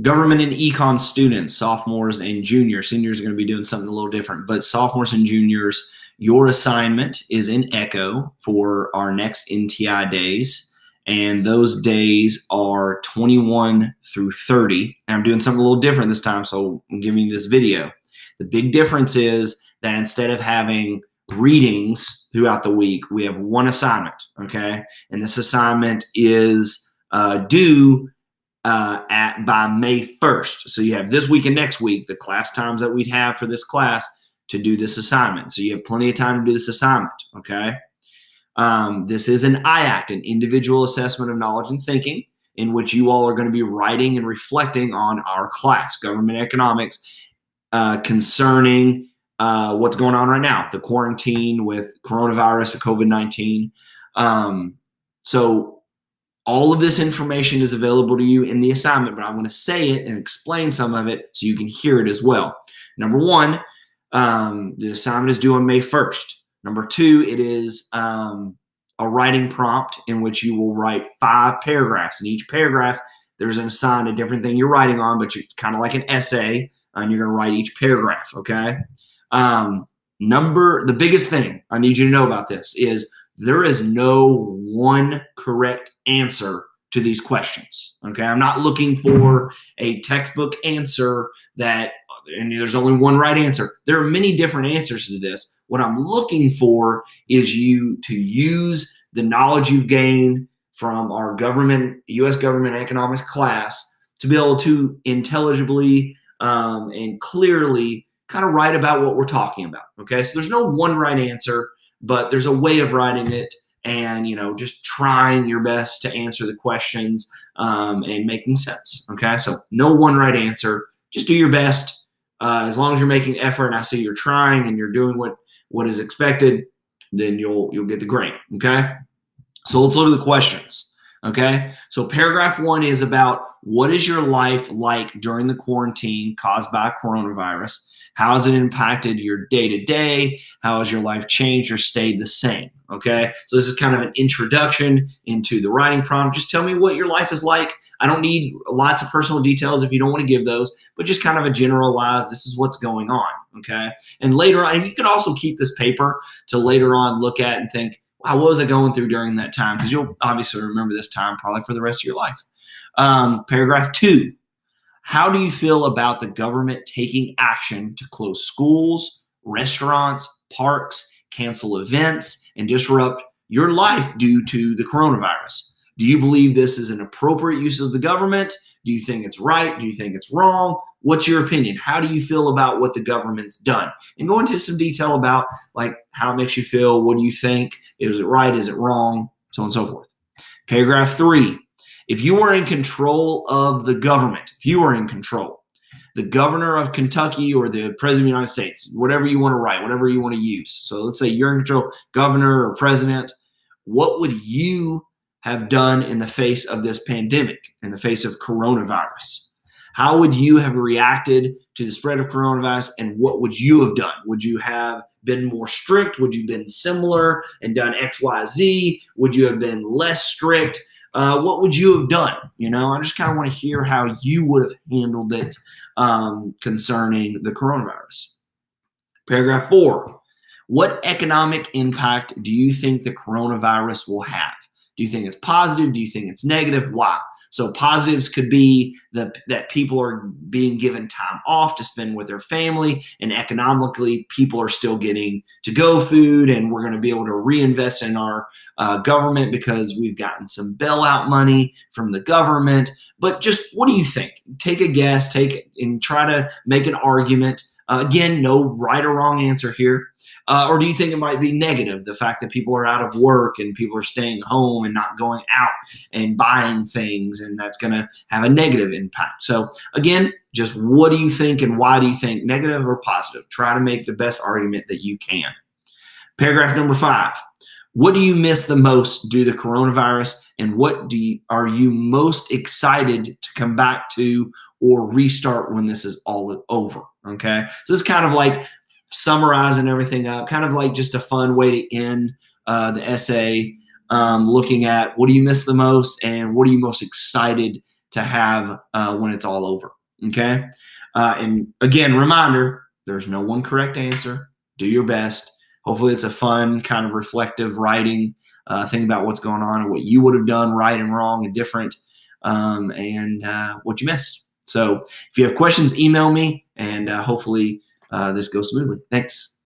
Government and econ students, sophomores and juniors. Seniors are going to be doing something a little different, but sophomores and juniors, your assignment is in Echo for our next NTI days. And those days are 21 through 30. And I'm doing something a little different this time, so I'm giving you this video. The big difference is that instead of having readings throughout the week, we have one assignment, okay? And this assignment is due by May 1st. So you have this week and next week, the class times that we'd have for this class to do this assignment. So you have plenty of time to do this assignment, okay? This is an IACT, an individual assessment of knowledge and thinking, in which you all are going to be writing and reflecting on our class, government economics, concerning what's going on right now, the quarantine with coronavirus or COVID-19. So all of this information is available to you in the assignment, but I'm going to say it and explain some of it so you can hear it as well. Number one, the assignment is due on May 1st. Number two, it is a writing prompt in which you will write 5 paragraphs. In each paragraph, there's assigned a different thing you're writing on, but it's kind of like an essay, and you're going to write each paragraph, okay? The biggest thing I need you to know about this is there is no one correct answer to these questions, okay? I'm not looking for a textbook answer and there's only one right answer. There are many different answers to this. What I'm looking for is you to use the knowledge you've gained from our U.S. government economics class to be able to intelligibly and clearly kind of write about what we're talking about, okay? So there's no one right answer, but there's a way of writing it and, just trying your best to answer the questions and making sense, okay? So no one right answer. Just do your best. As long as you're making effort and I see you're trying and you're doing what is expected, then you'll get the grade, okay? So let's look at the questions, okay? So paragraph 1 is about what is your life like during the quarantine caused by coronavirus? How has it impacted your day-to-day? How has your life changed or stayed the same? Okay, so this is kind of an introduction into the writing prompt. Just tell me what your life is like. I don't need lots of personal details if you don't want to give those, but just kind of a generalized, this is what's going on, okay? And later on, you can also keep this paper to later on look at and think, wow, what was I going through during that time? Because you'll obviously remember this time probably for the rest of your life. Paragraph 2. How do you feel about the government taking action to close schools, restaurants, parks, cancel events, and disrupt your life due to the coronavirus? Do you believe this is an appropriate use of the government? Do you think it's right? Do you think it's wrong? What's your opinion? How do you feel about what the government's done? And go into some detail about like how it makes you feel. What do you think? Is it right? Is it wrong? So on and so forth. Paragraph 3. If you were in control of the government, if you were in control, the governor of Kentucky or the president of the United States, whatever you want to write, whatever you want to use. So let's say you're in control, governor or president. What would you have done in the face of this pandemic, in the face of coronavirus? How would you have reacted to the spread of coronavirus, and what would you have done? Would you have been more strict? Would you have been similar and done X, Y, Z? Would you have been less strict? What would you have done? I just kind of want to hear how you would have handled it concerning the coronavirus. Paragraph 4, what economic impact do you think the coronavirus will have? Do you think it's positive? Do you think it's negative? Why? So positives could be that people are being given time off to spend with their family, and economically people are still getting to-go food, and we're going to be able to reinvest in our government because we've gotten some bailout money from the government. But just what do you think? Take a guess, and try to make an argument. Again, no right or wrong answer here. Or do you think it might be negative, the fact that people are out of work and people are staying home and not going out and buying things, and that's going to have a negative impact? So again, just what do you think and why do you think, negative or positive? Try to make the best argument that you can. Paragraph number 5. What do you miss the most due to the coronavirus, and what are you most excited to come back to or restart when this is all over? Okay, so this is kind of like summarizing everything up, kind of like just a fun way to end the essay, looking at what do you miss the most and what are you most excited to have when it's all over. Okay. And again, reminder, there's no one correct answer. Do your best. Hopefully it's a fun kind of reflective writing, think about what's going on and what you would have done right and wrong and different, and what you missed. So if you have questions, email me, and hopefully this goes smoothly. Thanks.